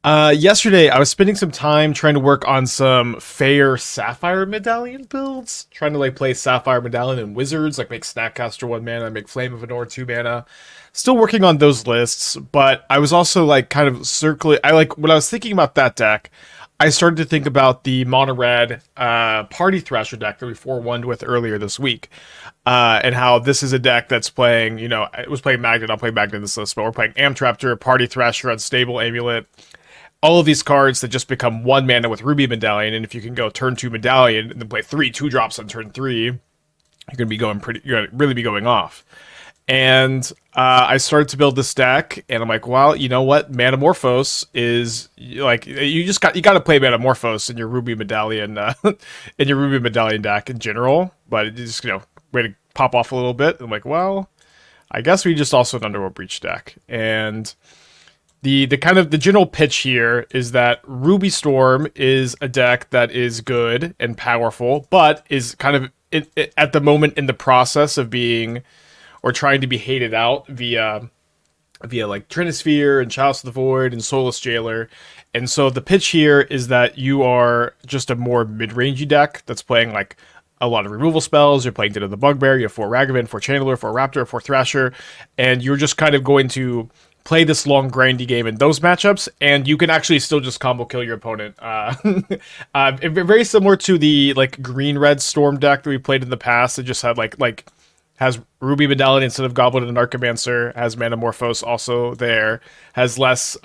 Yesterday I was spending some time trying to work on some fair Sapphire Medallion builds. Trying to like play Sapphire Medallion and Wizards, like make Snapcaster 1 mana, make Flame of Anor 2 mana. Still working on those lists, but I was also like kind of circling. I like when I was thinking about that deck, I started to think about the mono red Party Thrasher deck that we 4-1'd with earlier this week. And how this is a deck that's playing, it was playing Magnet, I'll play Magnet in this list, but we're playing Amped Raptor, Party Thrasher, Unstable Amulet, all of these cards that just become 1 mana with Ruby Medallion, and if you can go turn 2 Medallion and then play 2 drops on turn 3, you're gonna really be going off. And I started to build this deck, and I'm like, well, you know what? Manamorphose is like you got to play Manamorphose in your Ruby Medallion in your Ruby Medallion deck in general, but it just way to pop off a little bit. I'm like, well, I guess we just also an Underworld Breach deck, and the kind of the general pitch here is that Ruby Storm is a deck that is good and powerful, but is kind of at the moment in the process of being or trying to be hated out via like Trinisphere and Chalice of the Void and Soulless Jailer. And so the pitch here is that you are just a more mid-rangey deck that's playing like a lot of removal spells. You're playing Dead of the Bugbear. You have 4 Ragavan, 4 Channeler, 4 Raptor, 4 Thrasher, and you're just kind of going to play this long grindy game in those matchups, and you can actually still just combo kill your opponent. Very similar to the like green red Storm deck that we played in the past. It just had like has Ruby Medallion instead of Goblin and Archimancer, has Manamorphose also there, has less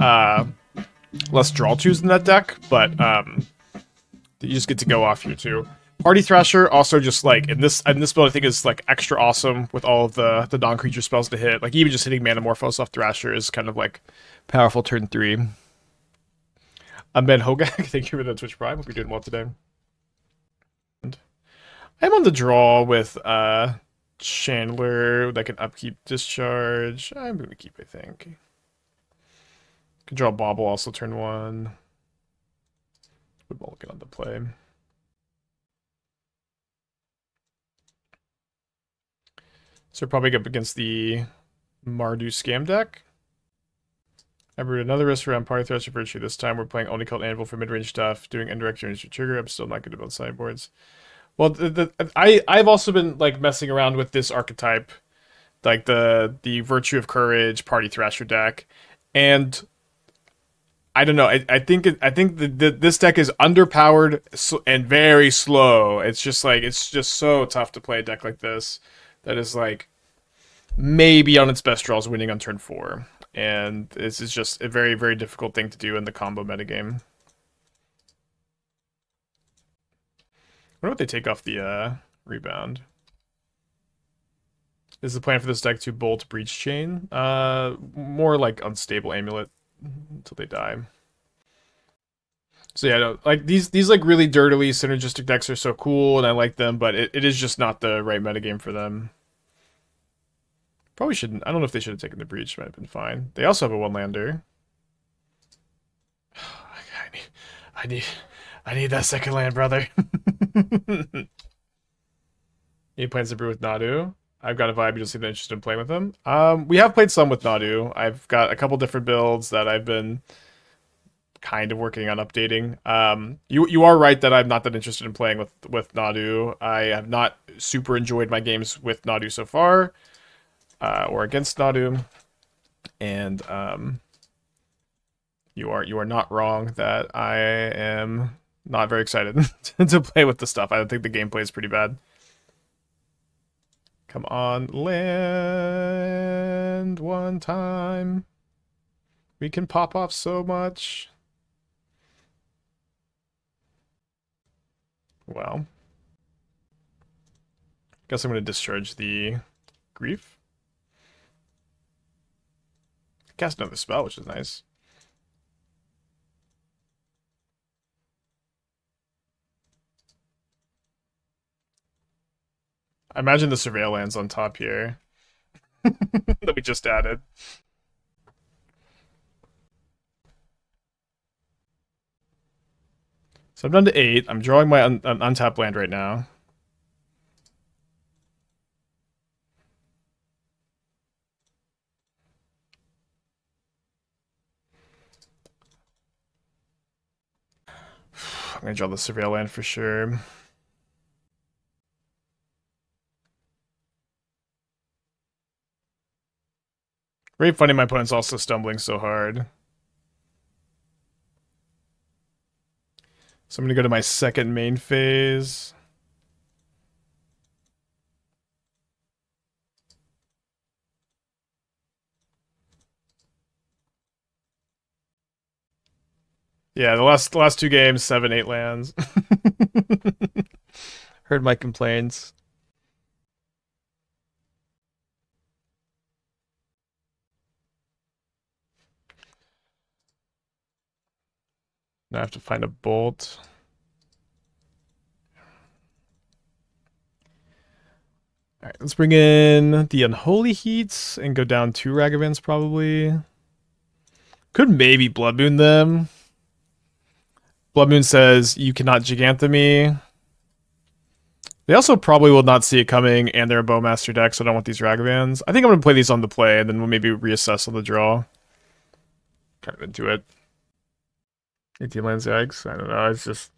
draw twos in that deck, but you just get to go off here too. Party Thrasher also just like in this build I think is like extra awesome with all of the non-creature spells to hit. Like even just hitting Manamorphose off Thrasher is kind of like powerful turn 3. I'm Ben Hogak. Thank you for the Twitch Prime. Hope you're doing well today. And I'm on the draw with Chandler that can upkeep Discharge. I'm gonna keep, I think. Can draw Bauble also turn 1. Would Mulligan on the play. So we're probably up against the Mardu Scam deck. I brewed another risk around Party Thrasher Virtue. This time we're playing only called Anvil for mid-range stuff, doing indirect range trigger. I'm still not good about sideboards. Well, I've also been like messing around with this archetype, like the Virtue of Courage Party Thrasher deck, and I don't know. I think this deck is underpowered and very slow. It's just so tough to play a deck like this that is like maybe on its best draws winning on turn 4, and this is just a very, very difficult thing to do in the combo metagame. I wonder what they take off the rebound. Is the plan for this deck to bolt Breach Chain? More like Unstable Amulet until they die. So yeah, no, like these like really dirtily synergistic decks are so cool, and I like them, but it is just not the right metagame for them. Probably shouldn't. I don't know if they should have taken the Breach. Might have been fine. They also have a 1-lander. I need that second land, brother. Any plans to brew with Nadu? I've got a vibe you don't seem that interested in playing with them. We have played some with Nadu. I've got a couple different builds that I've been kind of working on updating. You are right that I'm not that interested in playing with Nadu. I have not super enjoyed my games with Nadu so far, or against Nadu, and you are not wrong that I am not very excited to play with the stuff. I think the gameplay is pretty bad. Come on, land one time. We can pop off so much. Well, guess I'm going to discharge the Grief. Cast another spell, which is nice. I imagine the Surveil lands on top here that we just added. So I'm down to 8. I'm drawing my untapped land right now. I'm gonna draw the Surveil land for sure. Very funny my opponent's also stumbling so hard. So I'm gonna go to my second main phase. Yeah, the last two games, 7-8 lands. Heard my complaints. Now I have to find a bolt. All right, let's bring in the Unholy Heats and go down 2 Ragavans probably. Could maybe Blood Moon them. Blood Moon says, you cannot Jegantha me. They also probably will not see it coming, and they're a Bowmaster deck, so I don't want these Ragavans. I think I'm going to play these on the play, and then we'll maybe reassess on the draw. Kind of into it. 18 lands, yikes. I don't know, it's just...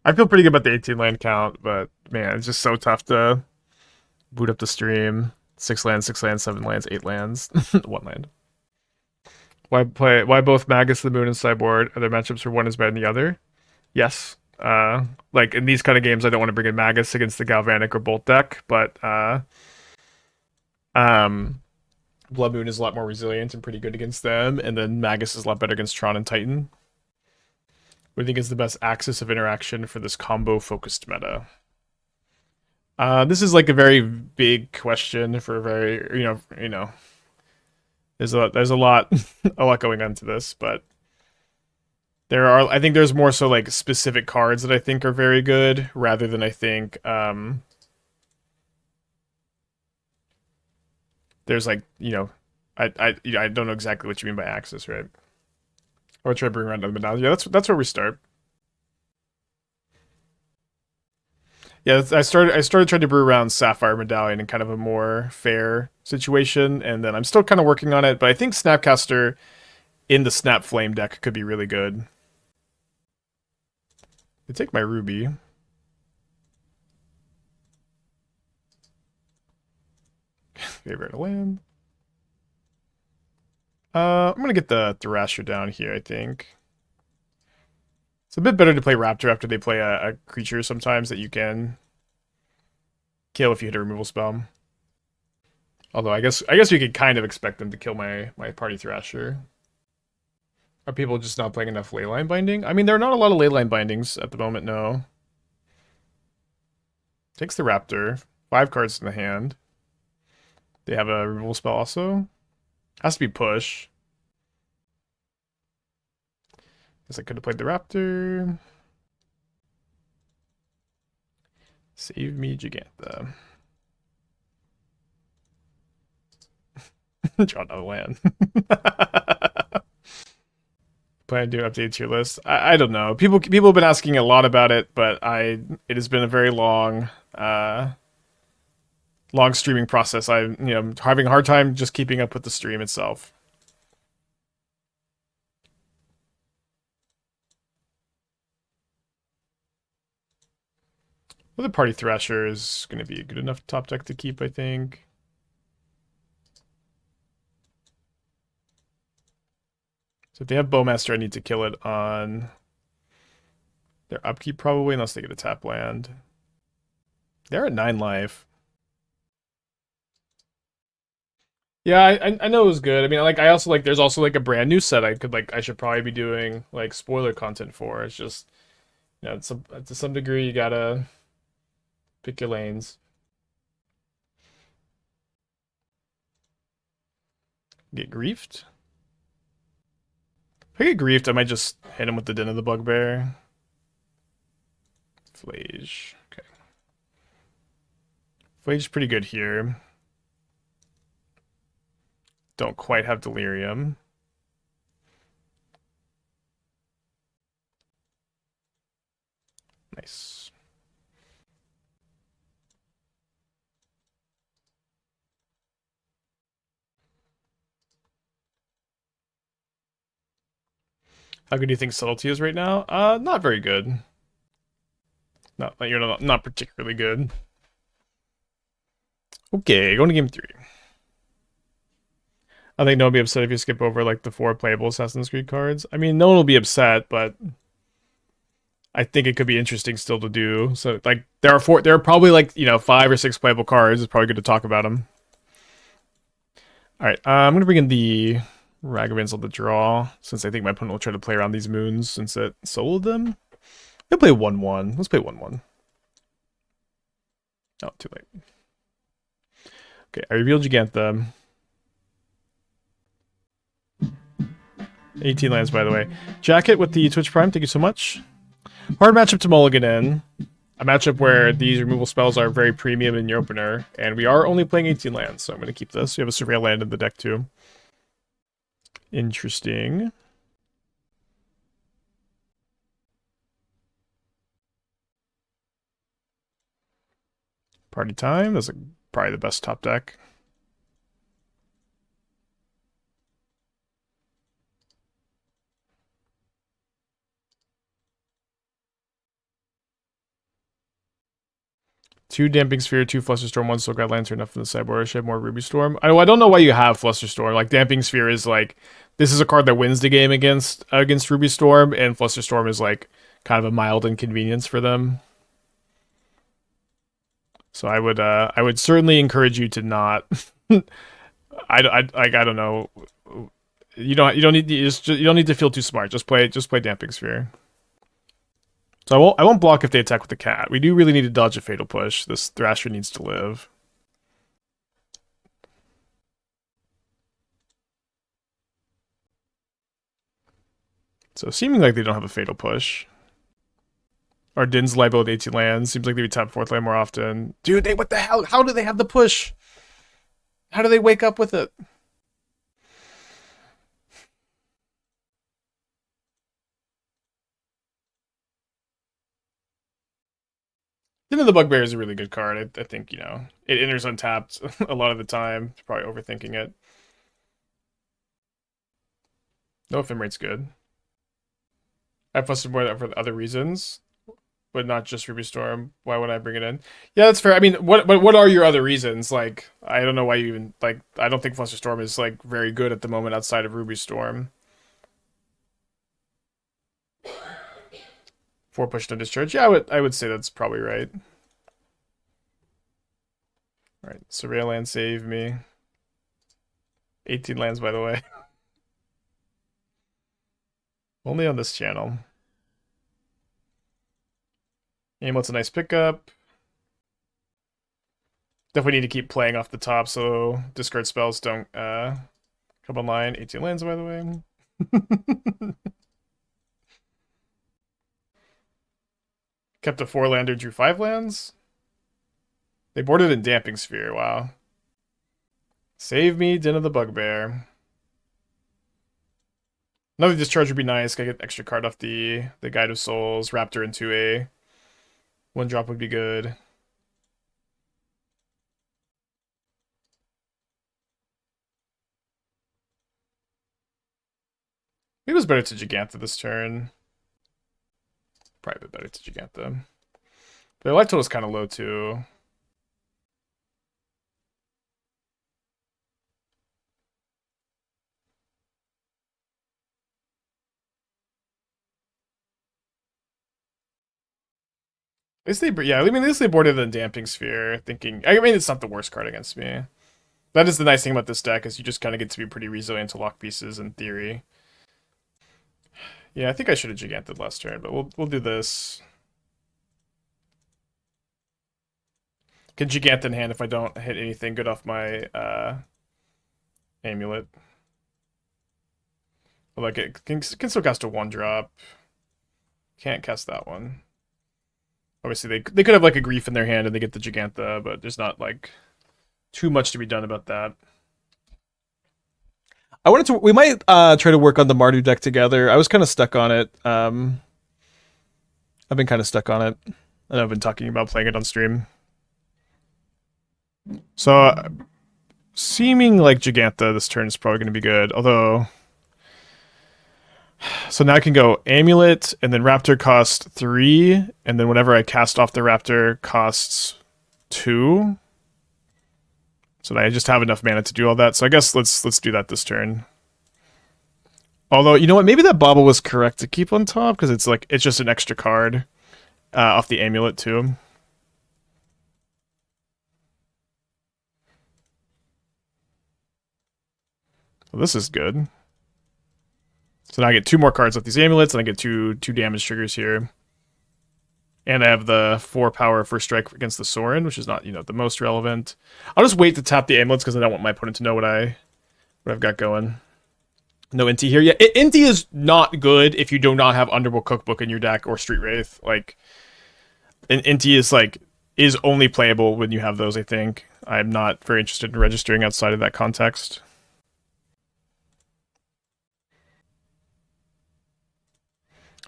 I feel pretty good about the 18 land count, but man, it's just so tough to boot up the stream. 6 lands, 6 lands, 7 lands, 8 lands, 1 land. Why both Magus, the Moon, and Sideboard? Are there matchups where one is better than the other? Yes. Like in these kind of games, I don't want to bring in Magus against the Galvanic or Bolt deck, but Blood Moon is a lot more resilient and pretty good against them, and then Magus is a lot better against Tron and Titan. What do you think is the best axis of interaction for this combo-focused meta? This is like a very big question for a very, you know, there's a lot, a lot going on to this, but I think there's more so like specific cards that I think are very good, rather than I think, there's like, I don't know exactly what you mean by axis, right? I'll try to bring around the Medallion. Yeah, that's where we start. Yeah, I started trying to brew around Sapphire Medallion in kind of a more fair situation, and then I'm still kind of working on it, but I think Snapcaster in the Snap Flame deck could be really good. I take my Ruby. Favorite land. I'm gonna get the Thrasher down here, I think. It's a bit better to play Raptor after they play a creature sometimes that you can kill if you hit a removal spell. Although I guess you could kind of expect them to kill my party Thrasher. Are people just not playing enough Leyline Binding? I mean, there are not a lot of Leyline Bindings at the moment, no. Takes the Raptor. 5 cards in the hand. They have a removal spell also. Has to be push. Guess I could have played the Raptor. Save me, Jegantha. Draw another land. Plan to do update to your list. I don't know. People have been asking a lot about it, but it has been a very long long streaming process. I'm having a hard time just keeping up with the stream itself. Well, the Party Thrasher is going to be a good enough top deck to keep, I think. So if they have Bowmaster, I need to kill it on their upkeep probably, unless they get a tap land. They're at 9 life. Yeah, I know it was good. I mean, like I also like there's also like a brand new set I should probably be doing like spoiler content for. It's just to some degree you gotta pick your lanes. Get griefed. If I get griefed, I might just hit him with the Den of the Bugbear. Flage. Okay. Flage is pretty good here. Don't quite have Delirium. Nice. How good do you think Subtlety is right now? Not very good. Not particularly good. Okay, going to game 3. I think no one will be upset if you skip over like the 4 playable Assassin's Creed cards. I mean, no one will be upset, but I think it could be interesting still to do. So like there are probably like, 5 or 6 playable cards. It's probably good to talk about them. All right, I'm gonna bring in the Ragavans on the draw since I think my opponent will try to play around these moons since it soloed them. They'll play 1/1. Let's play 1/1. Oh, too late. Okay, I revealed Jegantha. 18 lands, by the way. Jacket with the Twitch Prime, thank you so much. Hard matchup to mulligan in. A matchup where these removal spells are very premium in your opener, and we are only playing 18 lands, so I'm going to keep this. We have a Surveil land in the deck, too. Interesting. Party time. That's probably the best top deck. Two Damping Sphere, 2 Flusterstorm, 1 Soul Guide Lantern enough for the sideboard. I should have more Ruby Storm. I don't know why you have Flusterstorm. Like, Damping Sphere is like, this is a card that wins the game against Ruby Storm, and Flusterstorm is like kind of a mild inconvenience for them. So I would certainly encourage you to not. I don't know. You don't need you don't need to feel too smart. Just play Damping Sphere. So I won't block if they attack with the cat. We do really need to dodge a Fatal Push. This Thrasher needs to live. So seeming like they don't have a Fatal Push. Our Din's liable with 18 lands. Seems like they would tap 4th land more often. Dude, what the hell? How do they have the push? How do they wake up with it? Then the Bugbear is a really good card. I think, it enters untapped a lot of the time. Probably overthinking it. No Ephemerate good. I flustered more for other reasons, but not just Ruby Storm. Why would I bring it in? Yeah, that's fair. I mean, what are your other reasons? Like, I don't know why you even like. I don't think Flusterstorm is like very good at the moment outside of Ruby Storm. 4 push no discharge. Yeah, I would say that's probably right. All right, Surveil land save me. 18 lands, by the way. Only on this channel. Amulet's a nice pickup. Definitely need to keep playing off the top so discard spells don't come online. 18 lands, by the way. Kept a 4-lander, drew 5 lands. They boarded in Damping Sphere, wow. Save me, Den of the Bugbear. Another discharge would be nice. Gotta get extra card off the Guide of Souls. Raptor into a 1-drop would be good. Maybe it was better to Jegantha this turn. Probably a bit better to Jegantha. Their life total is kind of low too. At least at least they boarded the Damping Sphere, thinking. I mean, it's not the worst card against me. That is the nice thing about this deck, is you just kind of get to be pretty resilient to lock pieces in theory. Yeah, I think I should have Giganthed last turn, but we'll do this. Can Gigant in hand if I don't hit anything good off my amulet. Like it can still cast a 1-drop. Can't cast that one. Obviously, they could have like a Grief in their hand and they get the Jegantha, but there's not like too much to be done about that. We might try to work on the Mardu deck together. I was kind of stuck on it. I've been kind of stuck on it, and I've been talking about playing it on stream. So, seeming like Jegantha this turn is probably going to be good, although So now I can go Amulet, and then Raptor costs 3, and then whenever I cast off the Raptor costs 2. So I just have enough mana to do all that. So I guess let's do that this turn. Although, you know what? Maybe that Bauble was correct to keep on top, because it's just an extra card off the Amulet too. Well, this is good. So now I get 2 more cards with these amulets, and I get two damage triggers here. And I have the 4 power first strike against the Sorin, which is not, the most relevant. I'll just wait to tap the amulets because I don't want my opponent to know what I've got going. No Inti here. Yeah, Inti is not good if you do not have Underworld Cookbook in your deck or Street Wraith. Like, Inti is only playable when you have those, I think. I'm not very interested in registering outside of that context.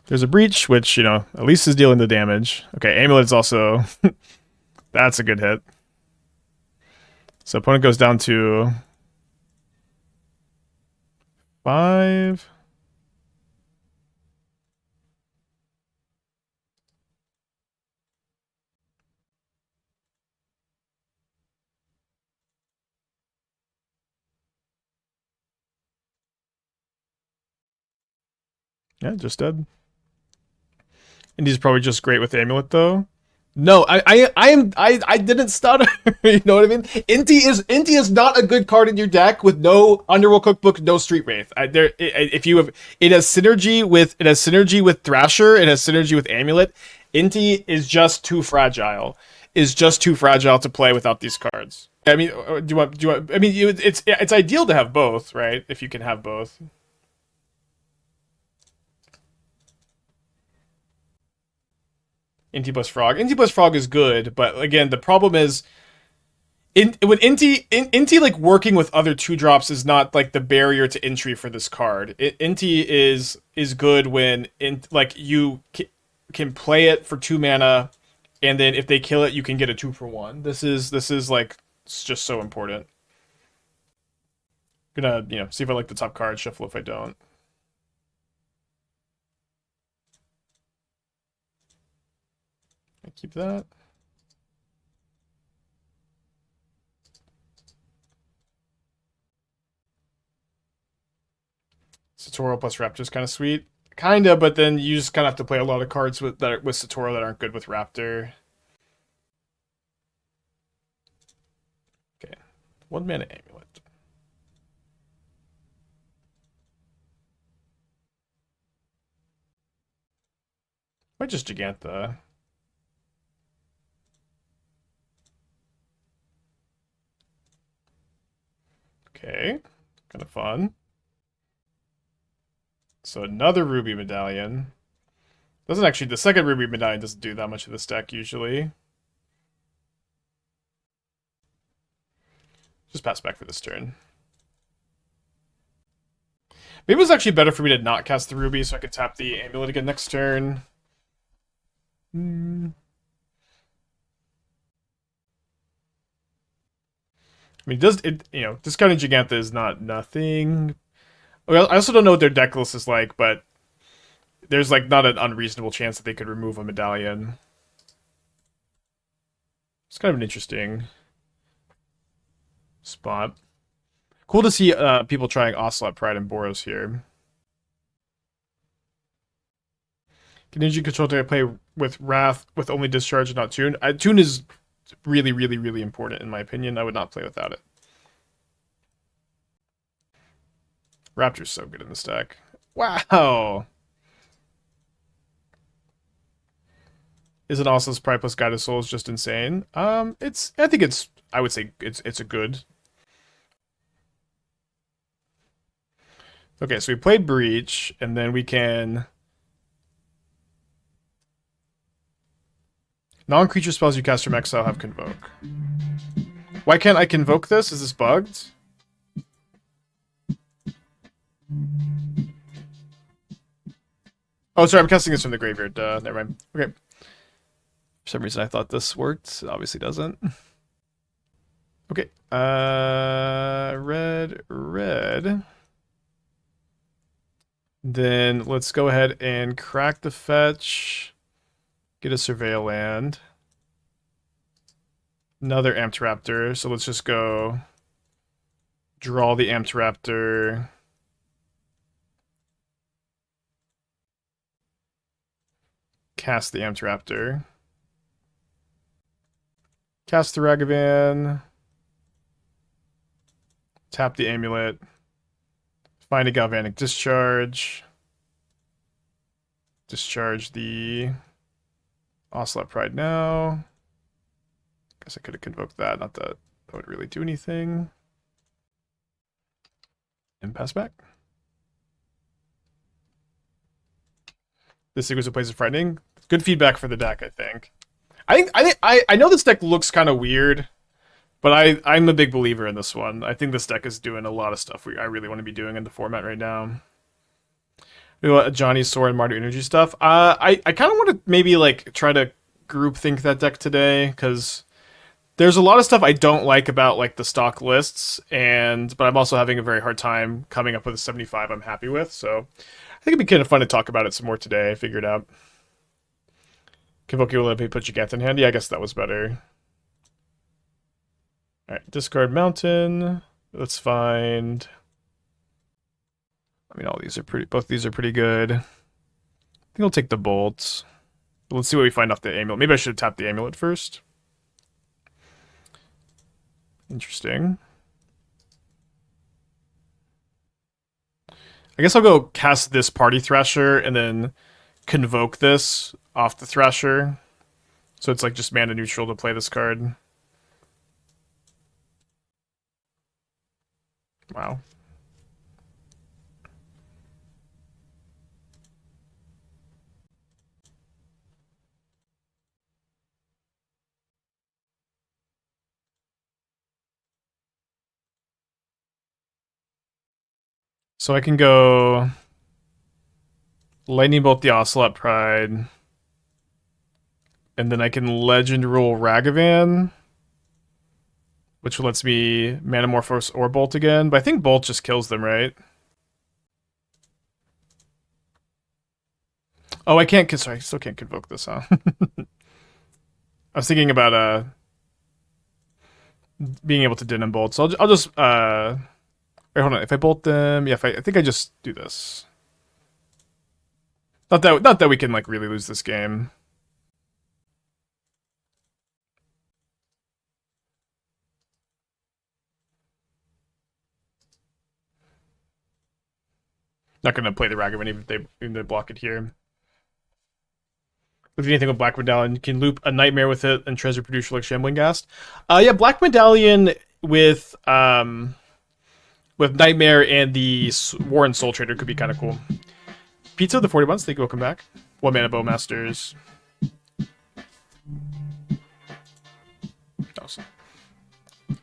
There's a Breach, which, at least is dealing the damage. Okay, Amulet is also... that's a good hit. So opponent goes down to... 5. Yeah, just dead. Indy's probably just great with Amulet, though. No, I didn't stutter. You know what I mean? Inti is not a good card in your deck with no Underworld Cookbook, no Street Wraith. If you have, it has synergy with Thrasher, it has synergy with Amulet. Inti is just too fragile. Is just too fragile to play without these cards. I mean, do you want? I mean, it's ideal to have both, right? If you can have both. Inti plus Frog. Inti plus Frog is good, but again, the problem is when Inti like working with other 2-drops is not like the barrier to entry for this card. Inti is good when you can play it for 2 mana, and then if they kill it, you can get a 2-for-1. This is like, it's just so important. Gonna see if I like the top card, shuffle if I don't. I keep that. Satoru plus Raptor is kind of sweet. Kinda, but then you just kind of have to play a lot of cards with Satoru that aren't good with Raptor. Okay. 1 mana Amulet. Might just Jegantha. Okay. Kind of fun. So another Ruby Medallion. Doesn't actually, the second Ruby Medallion doesn't do that much of this deck usually. Just pass back for this turn. Maybe it was actually better for me to not cast the Ruby so I could tap the Amulet again next turn. I mean, discounting Jegantha is not nothing. Well, I also don't know what their deck list is like, but there's like not an unreasonable chance that they could remove a Medallion. It's kind of an interesting spot. Cool to see people trying Ocelot, Pride, and Boros here. Can Ninja Control to play with Wrath with only Discharge and not Tune? Tune is really, really, really important in my opinion. I would not play without it. Raptor's so good in this deck. Wow! Isn't Ocelot's Pride plus Guided Souls just insane? I would say it's a good. Okay, so we played Breach, and then we can... Non-creature spells you cast from exile have Convoke. Why can't I Convoke this? Is this bugged? Oh, sorry, I'm casting this from the graveyard. Never mind. Okay. For some reason I thought this worked. It obviously doesn't. Okay. Red. Then let's go ahead and crack the fetch. Get a Surveil land. Another Amped Raptor. So let's just go draw the Amped Raptor. Cast the Amped Raptor. Cast the Ragavan. Tap the Amulet. Find a Galvanic Discharge. Discharge the Ocelot Pride now. Guess I could have convoked that. Not that that would really do anything. And pass back. This sequence of plays is frightening. Good feedback for the deck, I think. I know this deck looks kind of weird, but I'm a big believer in this one. I think this deck is doing a lot of stuff I really want to be doing in the format right now. Johnny Sword and Mardu Energy stuff. I kind of want to maybe like try to group think that deck today, because there's a lot of stuff I don't like about like the stock lists, but I'm also having a very hard time coming up with a 75 I'm happy with. So I think it'd be kind of fun to talk about it some more today. Figure it out. Convoke your Olympic, put Jegantha in hand. Yeah, I guess that was better. Alright, discard Mountain. Let's find... I mean, all these are pretty... Both these are pretty good. I think I'll take the bolts. Let's see what we find off the amulet. Maybe I should have tapped the amulet first. Interesting. I guess I'll go cast this Party Thrasher and then convoke this off the Thrasher. So it's like just mana neutral to play this card. Wow. So I can go Lightning Bolt the Ocelot Pride, and then I can Legend Rule Ragavan, which lets me Manamorphose or Bolt again, but I think Bolt just kills them, right? Oh, I can't, sorry, I still can't convoke this, huh? I was thinking about being able to din and bolt, so I'll just wait, hold on. If I bolt them, yeah, I think I just do this. Not that we can like really lose this game. Not gonna play the Ragavan even if they block it here. If anything with Black Medallion, you can loop a Nightmare with it and Treasure Producer like Shambling Ghast. Yeah, Black Medallion with Nightmare and the Warren Soul Trader could be kind of cool. Pizza, the 40 months, thank you, welcome back. One Mana Bowmasters. Awesome. I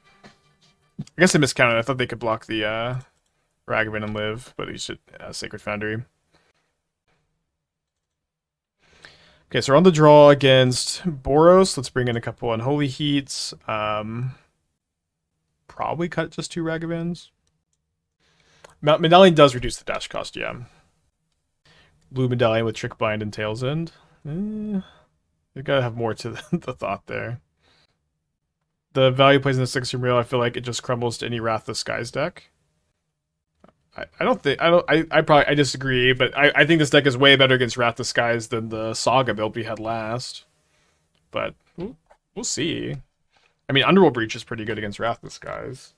guess I miscounted. I thought they could block the Ragavan and live, but he should Sacred Foundry. Okay, so we're on the draw against Boros. Let's bring in a couple Unholy Heats. Probably cut just 2 Ragavans. Medallion does reduce the dash cost, yeah. Blue Medallion with Trick Bind and Tail's End. You gotta have more to the thought there. The value plays in the 6 from real, I feel like it just crumbles to any Wrath of Skies deck. I disagree, but I think this deck is way better against Wrath of Skies than the Saga build we had last. But we'll see. I mean, Underworld Breach is pretty good against Wrath of Skies.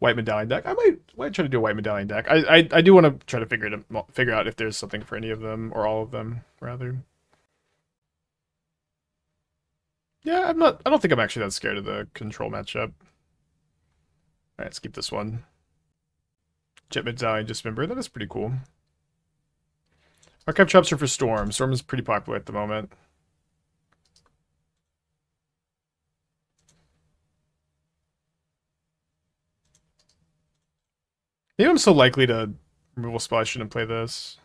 White Medallion deck. I might try to do a White Medallion deck. I do want to try to figure out if there's something for any of them, or all of them, rather. Yeah, I don't think I'm actually that scared of the control matchup. Alright, let's keep this one. Jet Medallion Dismember, that is pretty cool. Archive Traps are for Storm. Storm is pretty popular at the moment. Maybe I'm so likely to removal spell I shouldn't play this.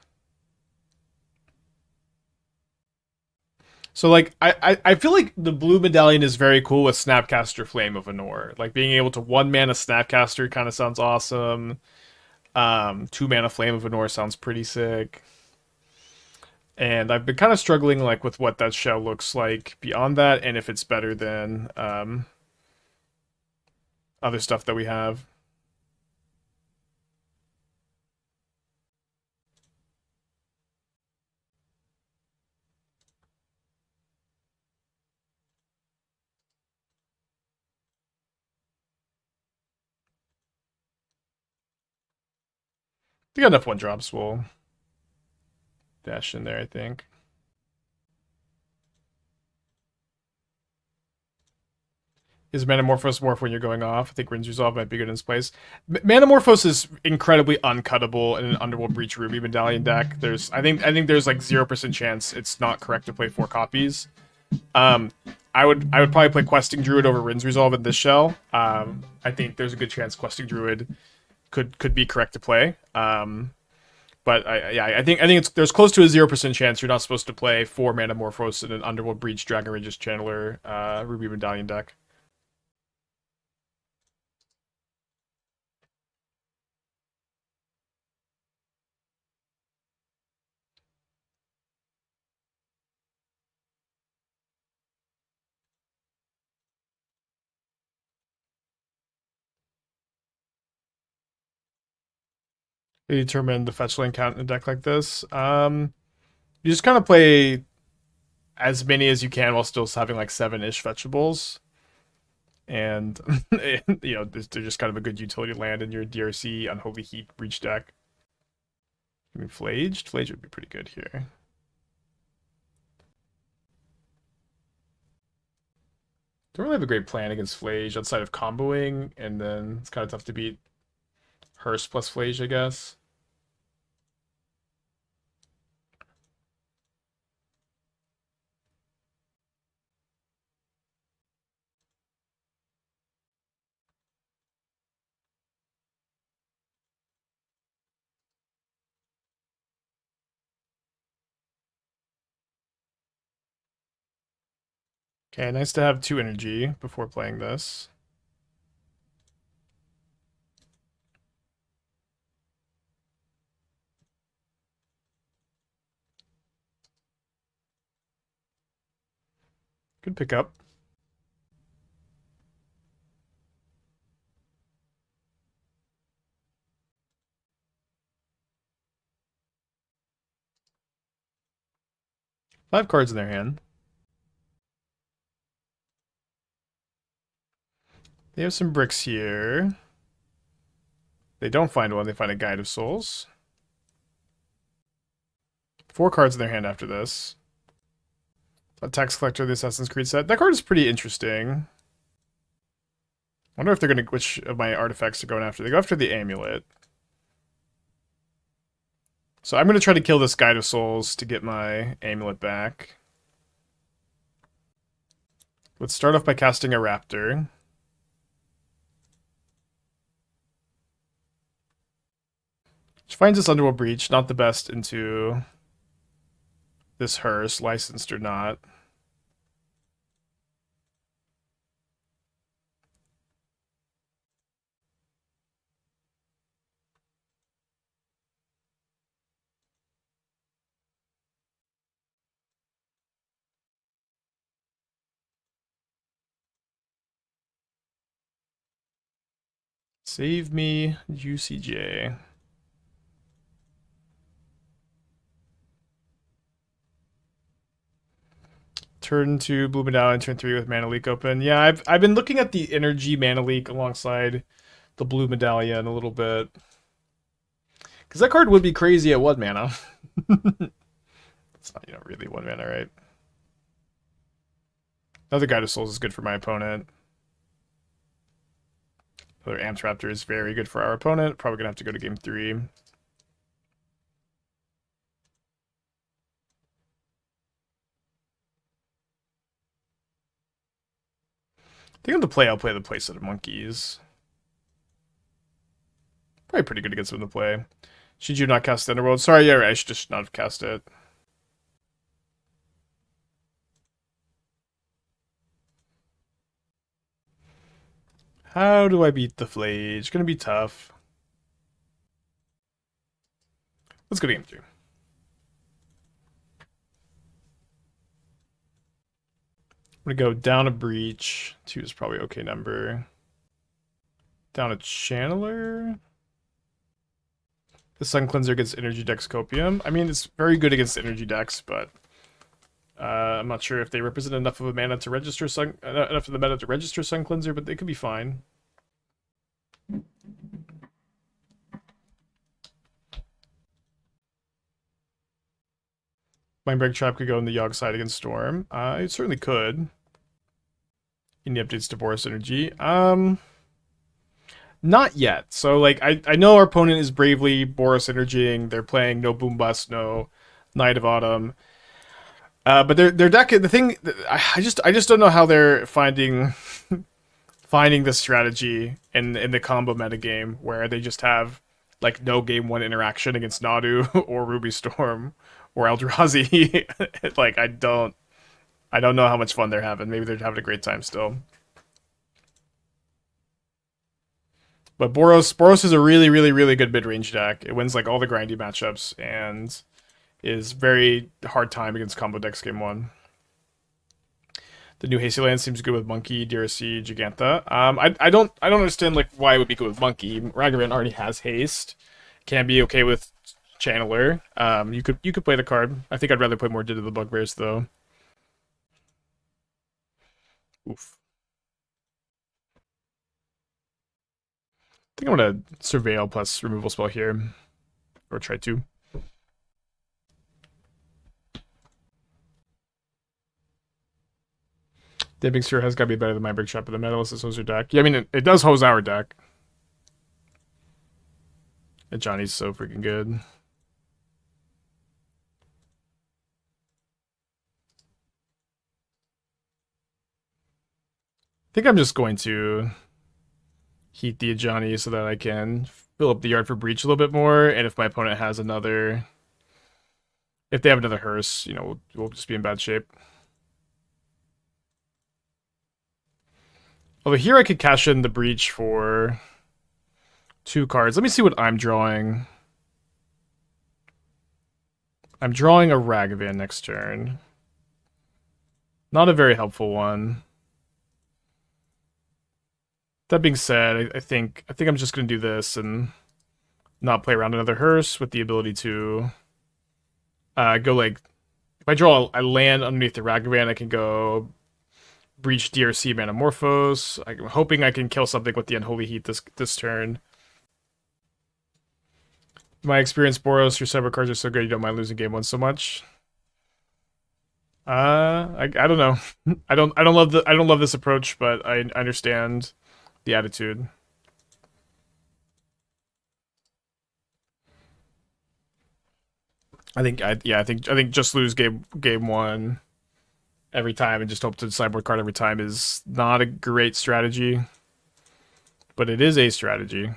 So like I feel like the blue medallion is very cool with Snapcaster Flame of Anor. Like being able to 1 mana Snapcaster kind of sounds awesome. Two mana Flame of Anor sounds pretty sick. And I've been kind of struggling like with what that shell looks like beyond that, and if it's better than other stuff that we have. We got enough one drops. We'll dash in there, I think. Is Manamorphose morph when you're going off? I think Rinse Resolve might be good in its place. Manamorphose is incredibly uncuttable in an Underworld Breach Ruby Medallion deck. I think there's like 0% chance it's not correct to play 4 copies. I would probably play Questing Druid over Rinse Resolve in this shell. I think there's a good chance Questing Druid could be correct to play. But I think there's close to a 0% chance you're not supposed to play 4 Manamorphose in an Underworld Breach Dragon Regis Channeler Ruby Medallion deck. They determine the fetch lane count in a deck like this. You just kind of play as many as you can while still having like 7-ish fetchables. And, you know, they're just kind of a good utility land in your DRC Unholy Heat Breach deck. I mean, Flaged? Flaged would be pretty good here. Don't really have a great plan against Flage outside of comboing, and then it's kind of tough to beat Hearst plus Flage, I guess. Okay, nice to have 2 energy before playing this. Good pickup. Five cards in their hand. They have some bricks here. They don't find one, they find a Guide of Souls. 4 cards in their hand after this. A Tax Collector, the Assassin's Creed set. That card is pretty interesting. I wonder if they're going to, which of my artifacts are going after. They go after the Amulet. So I'm going to try to kill this Guide of Souls to get my Amulet back. Let's start off by casting a Raptor. Which finds this Underworld Breach, not the best into this Hearst, licensed or not. Save me, UCJ. Turn 2, Blue Medallion, turn 3 with Mana Leak open. Yeah, I've been looking at the Energy Mana Leak alongside the Blue Medallion a little bit. Because that card would be crazy at 1 mana. It's not, really 1 mana, right? Another Guide of Souls is good for my opponent. Another Amped Raptor is very good for our opponent. Probably going to have to go to game 3. I think on the play, I'll play the playset of Monkeys. Probably pretty good against him in the play. Should you not cast the Underworld? Sorry, yeah, I should just not have cast it. How do I beat the Flage? Gonna be tough. Let's go to game 3. I'm gonna go down a Breach. 2 is probably okay number. Down a Channeler. The Sun Cleanser against Energy Dex Copium. I mean, it's very good against Energy Dex, but I'm not sure if they represent enough of a mana to register enough of the meta to register Sun Cleanser, but they could be fine. Mindbreak Trap could go in the Yogg side against Storm. It certainly could. In the updates to Boros Energy. Not yet. So, like, I know our opponent is bravely Boros Energying. They're playing no Boom Bust, no Night of Autumn. But their deck, the thing, I just don't know how they're finding the strategy in the combo metagame where they just have like no game 1 interaction against Nadu or Ruby Storm or Eldrazi. Like I don't know how much fun they're having. Maybe they're having a great time still. But Boros is a really, really, really good mid-range deck. It wins like all the grindy matchups and is very hard time against combo decks game 1. The new Hasty Land seems good with Monkey, DRC, Jegantha. I don't understand like why it would be good with Monkey. Ragavan already has haste. Can be okay with Channeler. You could play the card. I think I'd rather play more Did of the Bugbears though. Oof. I think I'm gonna Surveil plus removal spell here. Or try to. Dipping Sphere has got to be better than Mindbreak Trap, but the Medalist is hoser deck. Yeah, I mean, it does hose our deck. And Johnny's so freaking good. I think I'm just going to heat the Johnny so that I can fill up the yard for Breach a little bit more, and if my opponent has another... If they have another Hearse, you know, we'll just be in bad shape. Over here I could cash in the Breach for 2 cards. Let me see what I'm drawing. I'm drawing a Ragavan next turn. Not a very helpful one. That being said, I think I'm just gonna do this and not play around another Hearse with the ability to go like if I draw a land underneath the Ragavan, I can go Breach DRC Manamorphose. I'm hoping I can kill something with the Unholy Heat this turn. My experience, Boros, your cyber cards are so good you don't mind losing game 1 so much. I don't know. I don't love this approach, but I understand the attitude. I think just lose game 1 every time and just hope to sideboard card every time is not a great strategy, but it is a strategy.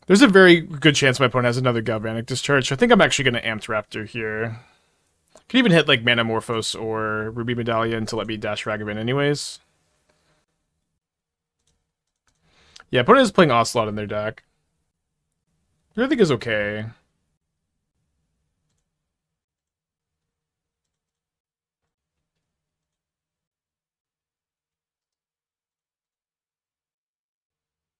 There's a very good chance my opponent has another Galvanic Discharge, so I think I'm actually going to Amped Raptor here. Could even hit like Manamorphose or Ruby Medallion to let me dash Ragavan anyways. Yeah, opponent is playing Ocelot in their deck. Which I think is okay.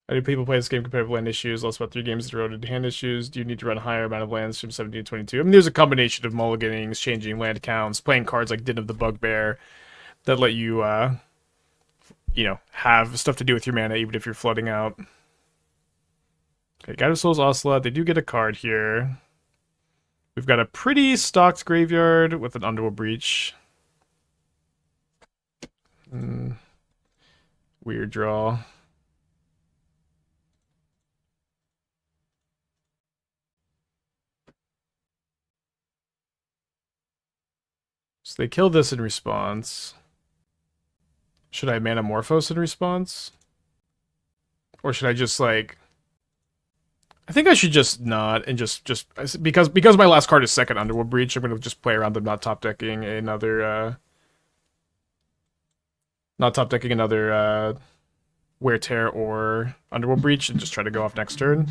How do people play this game compared to land issues? Lost about 3 games in a row to hand issues. Do you need to run a higher amount of lands from 17 to 22? I mean, there's a combination of mulliganings, changing land counts, playing cards like Din of the Bugbear that let you, you know, have stuff to do with your mana even if you're flooding out. Okay, Guide of Souls, Ocelot. They do get a card here. We've got a pretty stocked graveyard with an Underworld Breach. Weird draw. So they kill this in response. Should I Manamorphose in response? Or should I just like... I think I should just not and just because my last card is second Underworld Breach, I'm gonna just play around them not top decking another Wear Tear or Underworld Breach and just try to go off next turn.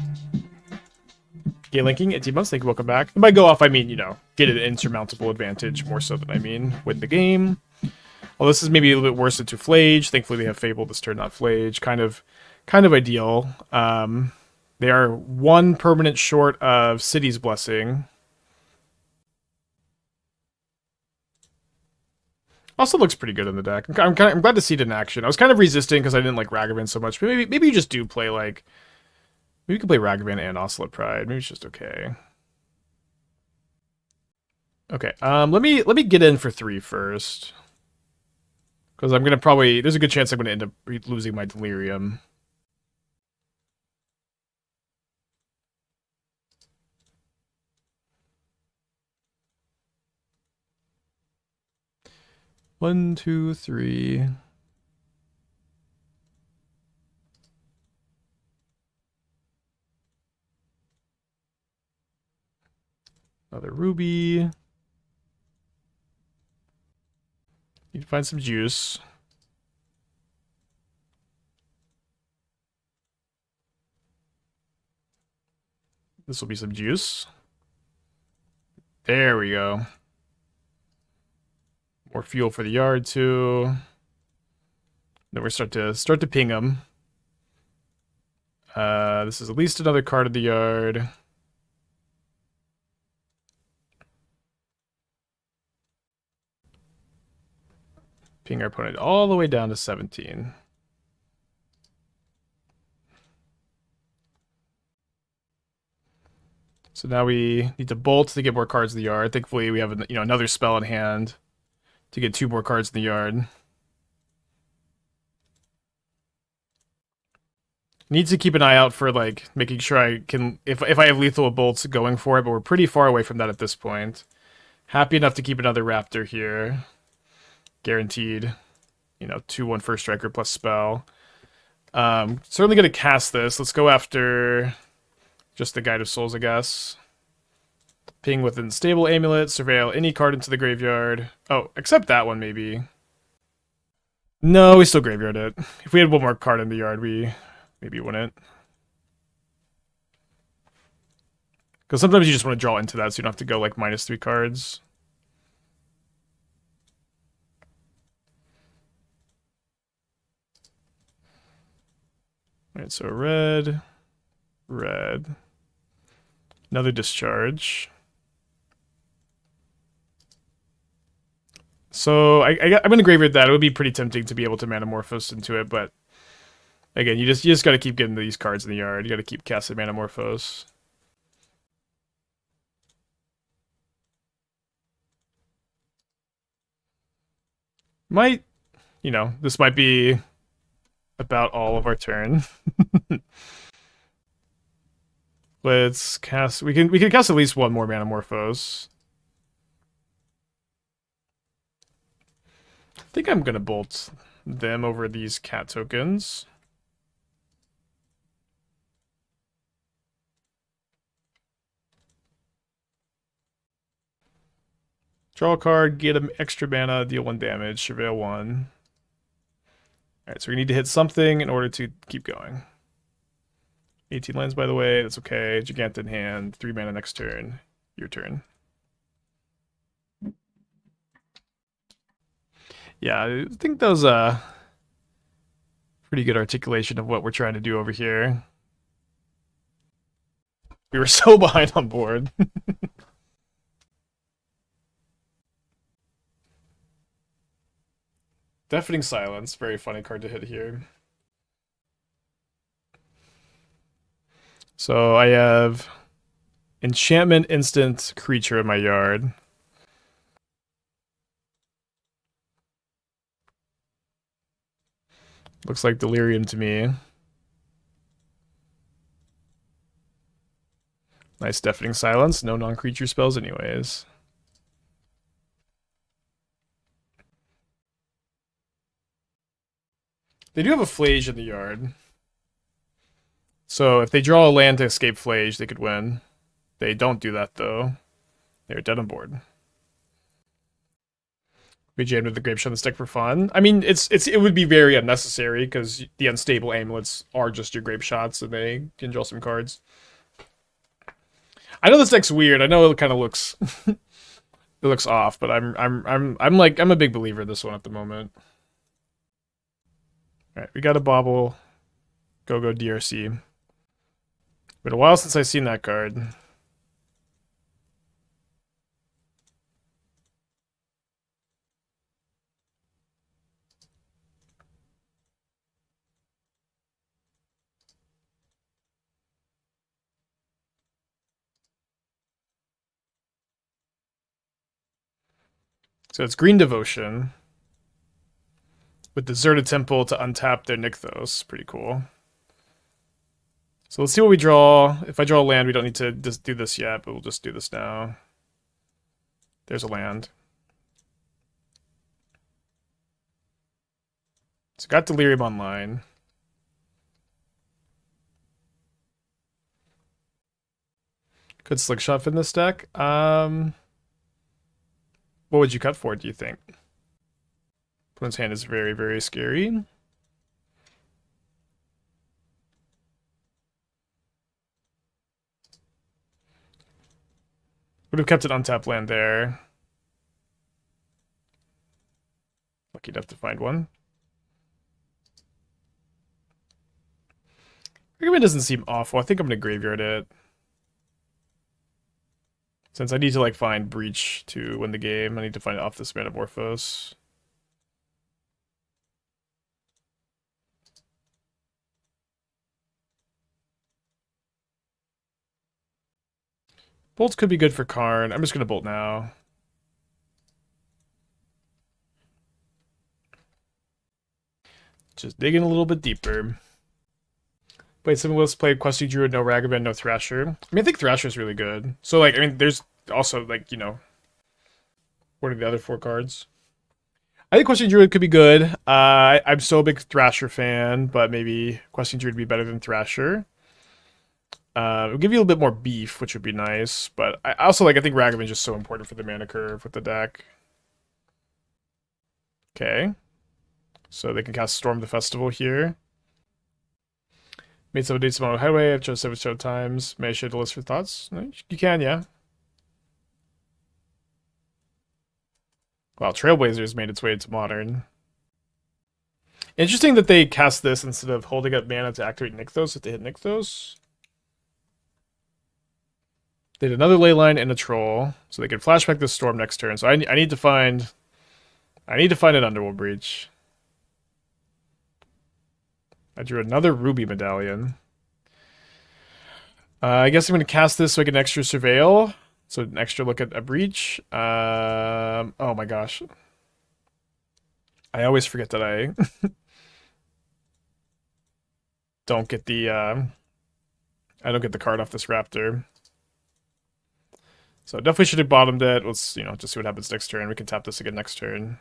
Gay linking, Anti-Months, thank you, welcome back. And by go off, I mean, you know, get an insurmountable advantage more so than I mean win the game. Well, this is maybe a little bit worse than to Flage. Thankfully, they have Fable this turn, not Flage. Kind of ideal. They are one permanent short of City's Blessing. Also looks pretty good in the deck. I'm glad to see it in action. I was kind of resisting because I didn't like Ragavan so much. But maybe you just do play like, maybe you can play Ragavan and Ocelot Pride. Maybe it's just okay. Okay. Let me get in for 3 first. Because I'm gonna probably, there's a good chance I'm gonna end up losing my Delirium. One, two, three. Another Ruby. Need to find some juice. This will be some juice. There we go. More fuel for the yard too. Then we're start to ping them. This is at least another card of the yard. Ping our opponent all the way down to 17. So now we need to bolt to get more cards in the yard. Thankfully, we have another spell in hand to get 2 more cards in the yard. Need to keep an eye out for like making sure I can, if I have lethal bolts going for it, but we're pretty far away from that at this point. Happy enough to keep another Raptor here. Guaranteed, 2/1 first striker plus spell. Certainly gonna cast this. Let's go after just the Guide of Souls, I guess. Ping with Unstable Amulet, surveil any card into the graveyard. Oh, except that one, maybe. No, we still graveyard it. If we had one more card in the yard, we maybe wouldn't. Because sometimes you just want to draw into that, so you don't have to go like -3 cards. Alright, so red. Another discharge. So I'm gonna graveyard that. It would be pretty tempting to be able to Manamorphose into it, but again, you just gotta keep getting these cards in the yard. You gotta keep casting Manamorphose. This might be about all of our turn. Let's cast. We can cast at least one more Manamorphose. I think I'm gonna bolt them over these cat tokens. Draw a card, get an extra mana, deal 1 damage, surveil 1. Alright, so we need to hit something in order to keep going. 18 lands, by the way, that's okay. Jegantha in hand, 3 mana next turn. Your turn. Yeah, I think that was a pretty good articulation of what we're trying to do over here. We were so behind on board. Deafening Silence, very funny card to hit here. So I have enchantment instant creature in my yard. Looks like Delirium to me. Nice Deafening Silence, no non-creature spells anyways. They do have a Flage in the yard. So if they draw a land to escape Flage, they could win. They don't do that, though. They're dead on board. We jammed with the Grapeshot in the deck for fun. I mean, it would be very unnecessary, because the Unstable Amulets are just your Grapeshots, and they can draw some cards. I know this deck's weird. I know it kind of looks it looks off, but I'm a big believer in this one at the moment. All right, we got a Bauble. Go DRC. Been a while since I've seen that card. So it's Green Devotion with Deserted Temple to untap their Nykthos. Pretty cool. So let's see what we draw. If I draw a land, we don't need to just do this yet, but we'll just do this now. There's a land. So got Delirium online. Could Slickshot fit in this deck? What would you cut for, do you think? Opponent's hand is very, very scary. Would have kept an untapped land there. Lucky enough to find one. Ragavan doesn't seem awful. I think I'm going to graveyard it. Since I need to like find Breach to win the game, I need to find off this Manamorphose. Bolts could be good for Karn. I'm just going to bolt now. Just digging a little bit deeper. Wait, some of us played Questing Druid, no Ragavan, no Thrasher. I mean, I think Thrasher is really good. So, like, I mean, there's also, like, you know, what are the other 4 cards? I think Questing Druid could be good. I'm still a big Thrasher fan, but maybe Questing Druid would be better than Thrasher. It'll give you a little bit more beef, which would be nice. But I also, like, I think Ragavan is just so important for the mana curve with the deck. Okay. So they can cast Storm the Festival here. Made some dates on Highway. I've chose 7 show times. May I share the list for thoughts? No, you can, yeah. Wow, Trailblazers made its way into Modern. Interesting that they cast this instead of holding up mana to activate Nykthos if they hit Nykthos. They did another Leyline and a Troll, so they could flashback this Storm next turn. So I need to find an Underworld Breach. I drew another Ruby Medallion. I guess I'm going to cast this so I get an extra Surveil. So an extra look at a Breach. Oh my gosh. I always forget that I don't get the I don't get the card off this Raptor. So definitely should have bottomed it. Let's, you know, just see what happens next turn. We can tap this again next turn.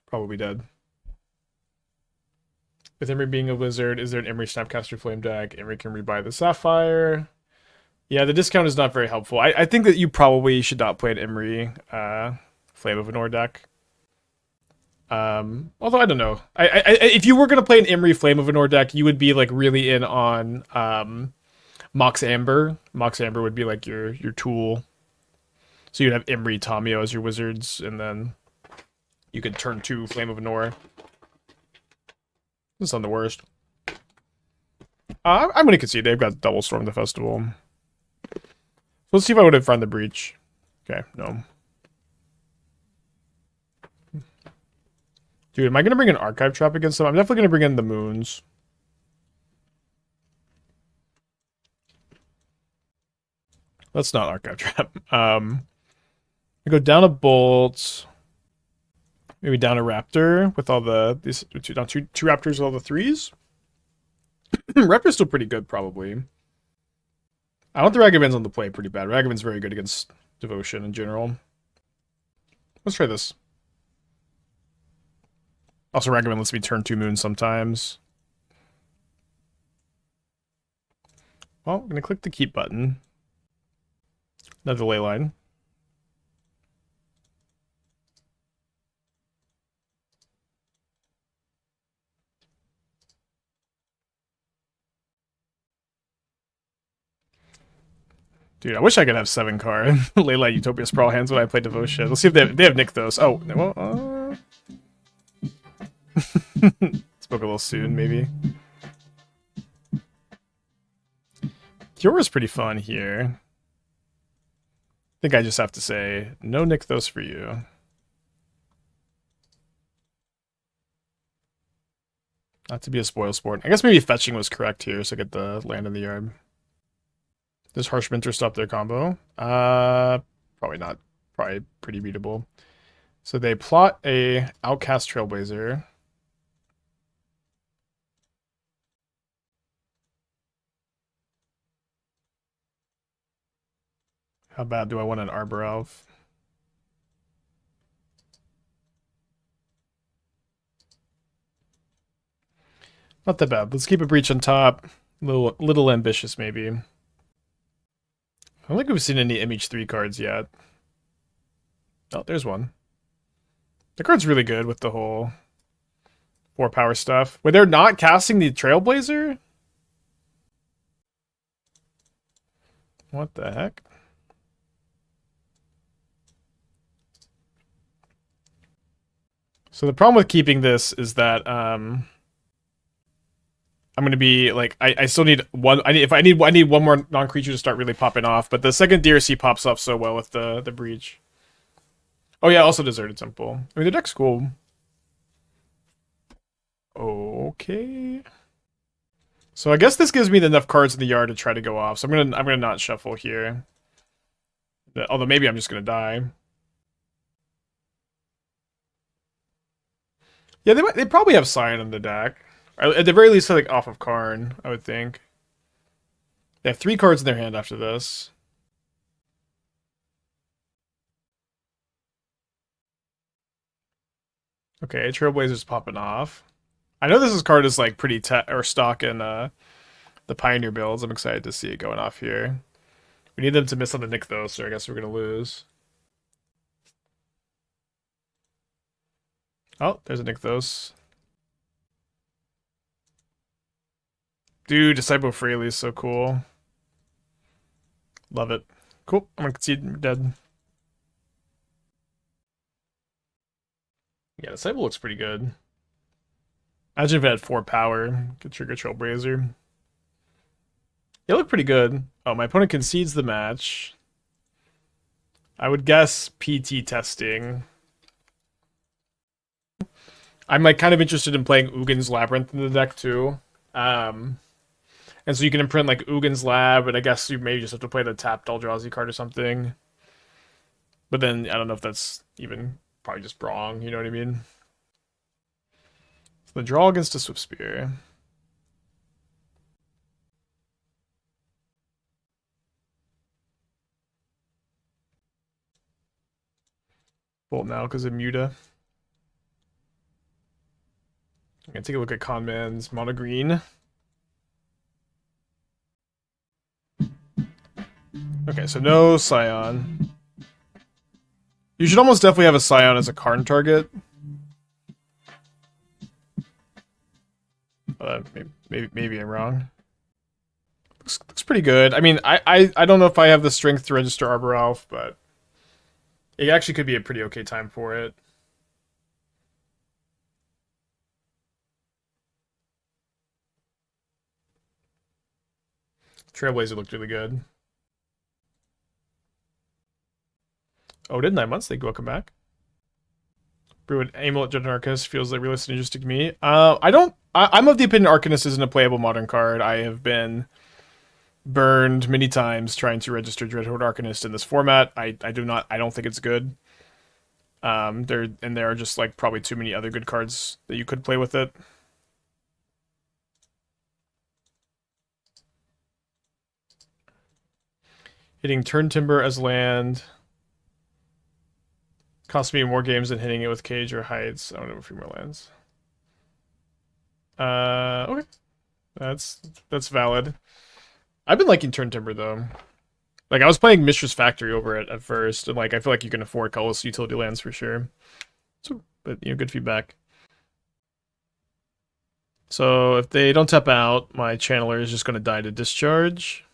Probably dead. With Emery being a wizard, is there an Emery Snapcaster Flame deck? Emery can rebuy the Sapphire. Yeah, the discount is not very helpful. I think that you probably should not play an Emery Flame of Anor deck. Although I don't know. If you were gonna play an Emery Flame of Anor deck, you would be like really in on Mox Amber. Mox Amber would be like your tool. So you'd have Emery Tamio as your wizards, and then you could turn 2 Flame of Anor. It's not the worst. I'm gonna concede they've got Double Storm the Festival. Let's see if I would have found the Breach. Okay, no. Dude, am I gonna bring an Archive Trap against them? I'm definitely gonna bring in the Moons. That's not Archive Trap. I go down a Bolt. Maybe down a Raptor with all these two Raptors with all the 3s. Raptor's still pretty good, probably. I want the Ragavan's on the play pretty bad. Ragavan's very good against Devotion in general. Let's try this. Also, Ragavan lets me turn 2 Moons sometimes. Well, I'm going to click the Keep button. Another Leyline. Dude, I wish I could have 7 card Leyline Utopia Sprawl hands when I play Devotion. Let's see if they have Nykthos. Oh, well, spoke a little soon, maybe. Cure is pretty fun here. I think I just have to say, no Nykthos for you. Not to be a spoil sport. I guess maybe fetching was correct here, so I get the land in the yard. Does Harsh Winter stop their combo? Probably not. Probably pretty beatable. So they plot a Outcast Trailblazer. How bad do I want an Arbor Elf? Not that bad. Let's keep a Breach on top. Little ambitious, maybe. I don't think we've seen any MH3 cards yet. Oh, there's one. The card's really good with the whole 4 power stuff. Wait, they're not casting the Trailblazer? What the heck? So the problem with keeping this is that I'm gonna be like I still need one. I need one more non-creature to start really popping off. But the second DRC pops off so well with the breach. Oh yeah, also Deserted Temple. I mean the deck's cool. Okay. So I guess this gives me enough cards in the yard to try to go off. So I'm gonna not shuffle here. Although maybe I'm just gonna die. Yeah, they probably have Scion in the deck. At the very least, like off of Karn, I would think. They have 3 cards in their hand after this. Okay, Trailblazer's popping off. I know this card is like pretty stock in the Pioneer builds. I'm excited to see it going off here. We need them to miss on the Nykthos, or I guess we're gonna lose. Oh, there's a Nykthos. Dude, Disciple Fraley is so cool. Love it. Cool. I'm gonna concede dead. Yeah, Disciple looks pretty good. Imagine if it had 4 power. Could trigger Trailblazer. It looked pretty good. Oh, my opponent concedes the match. I would guess PT testing. I'm like kind of interested in playing Ugin's Labyrinth in the deck too. And so you can imprint like Ugin's Lab, and I guess you maybe just have to play the tapped Eldrazi card or something. But then I don't know if that's even probably just wrong, you know what I mean? So the draw against a Swift Spear. Bolt now because of Muta. I'm gonna take a look at Conman's Mono Green. Okay, so no Scion. You should almost definitely have a Scion as a Karn target. Maybe I'm wrong. Looks pretty good. I mean, I don't know if I have the strength to register Arbor Elf, but it actually could be a pretty okay time for it. Trailblazer looked really good. Oh, did 9 months? Thank you. Welcome back. Druid Amulet Jegantha feels like realistic and interesting to me. I'm of the opinion Arcanist isn't a playable modern card. I have been burned many times trying to register Dreadhorde Arcanist in this format. I don't think it's good. There are just like probably too many other good cards that you could play with it. Hitting Turn Timber as land costs me more games than hitting it with Cage or Heights. I don't know, a few more lands. Okay. That's valid. I've been liking Turn Timber though. Like I was playing Mishra's Factory over it at first, and like I feel like you can afford colorless utility lands for sure. So, but you know, good feedback. So if they don't tap out, my Channeler is just going to die to Discharge.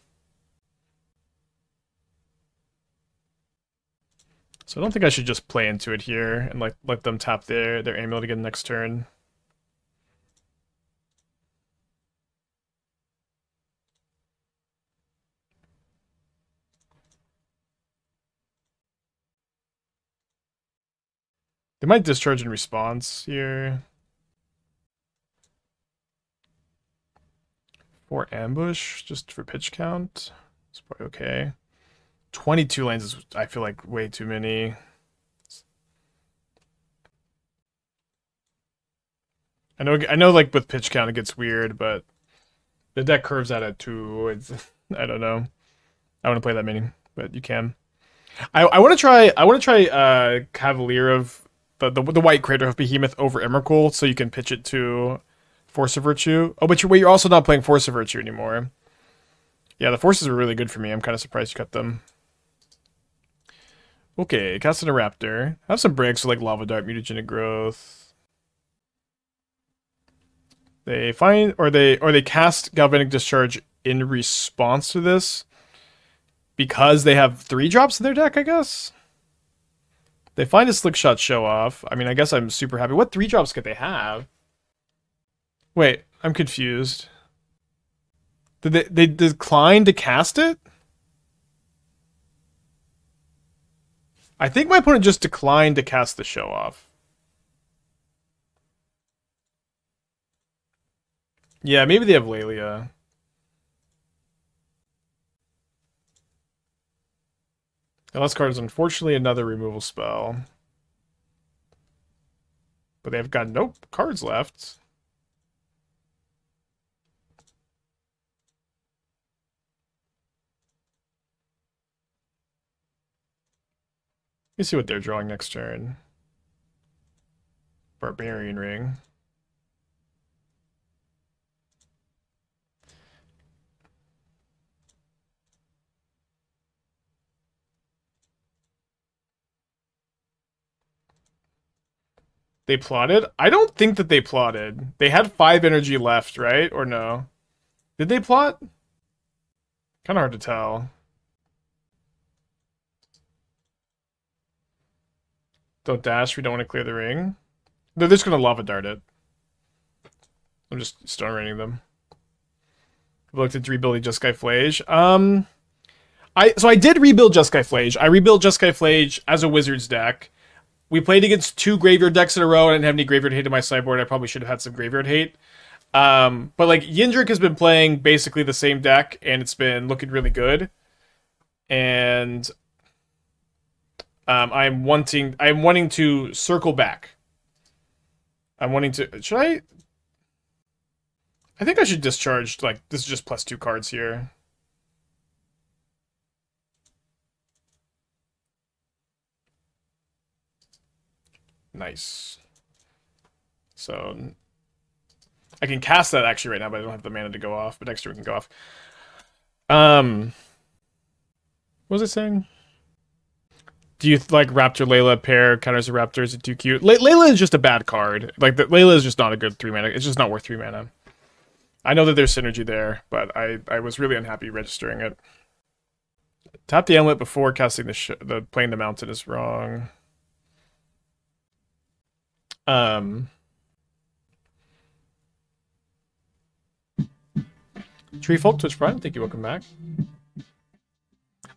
So I don't think I should just play into it here and like let them tap their amulet again next turn. They might discharge in response here. 4 ambush just for pitch count. It's probably okay. 22 lanes is, I feel like, way too many. I know, like with pitch count it gets weird, but the deck curves out at 2. It's, I don't know. I want to play that many, but you can. I want to try. I want to try Cavalier of the White Crater of Behemoth over Emrakul, so you can pitch it to Force of Virtue. Oh, but you're also not playing Force of Virtue anymore. Yeah, the forces were really good for me. I'm kind of surprised you cut them. Okay, casting a Raptor. I have some breaks with like Lava Dart, Mutagenic Growth. They find or they cast Galvanic Discharge in response to this because they have 3 drops in their deck, I guess. They find a Slick Shot Show Off. I mean, I guess I'm super happy. What 3 drops could they have? Wait, I'm confused. Did they decline to cast it? I think my opponent just declined to cast the Show Off. Yeah, maybe they have Lelia. The last card is unfortunately another removal spell. But they've got no cards left. Let's see what they're drawing next turn. Barbarian Ring. They plotted? I don't think that they plotted. They had 5 energy left, right? Or no? Did they plot? Kind of hard to tell. Don't dash, we don't want to clear the ring. They're just going to Lava Dart it. I'm just stone raining them. I've looked into rebuilding Jeskai Flage. So I did rebuild Jeskai Flage. I rebuilt Jeskai Flage as a Wizards deck. We played against 2 graveyard decks in a row. I didn't have any graveyard hate in my sideboard. I probably should have had some graveyard hate. But like Yindrik has been playing basically the same deck, and it's been looking really good. And I'm wanting to circle back. I'm wanting to. Should I? I think I should discharge. Like this is just +2 cards here. Nice. So I can cast that actually right now, but I don't have the mana to go off. But next turn we can go off. What was I saying? Do you like Raptor Layla pair counters a Raptor? Is it too cute? Layla is just a bad card. Like Layla is just not a good 3 mana. It's just not worth 3 mana. I know that there's synergy there, but I was really unhappy registering it. Tap the amulet before casting the playing the mountain is wrong. Tree Folk Twitch Prime, thank you, welcome back.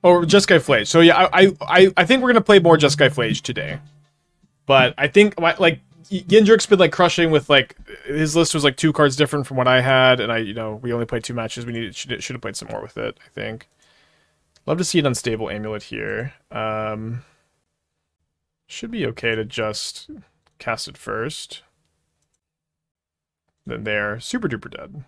Oh, Jeskai Flage. So yeah, I think we're gonna play more Jeskai Flage today. But I think like Yindrik's been like crushing with like his list was like 2 cards different from what I had, and we only played 2 matches. We should have played some more with it, I think. Love to see an Unstable Amulet here. Should be okay to just cast it first. Then they're super duper dead.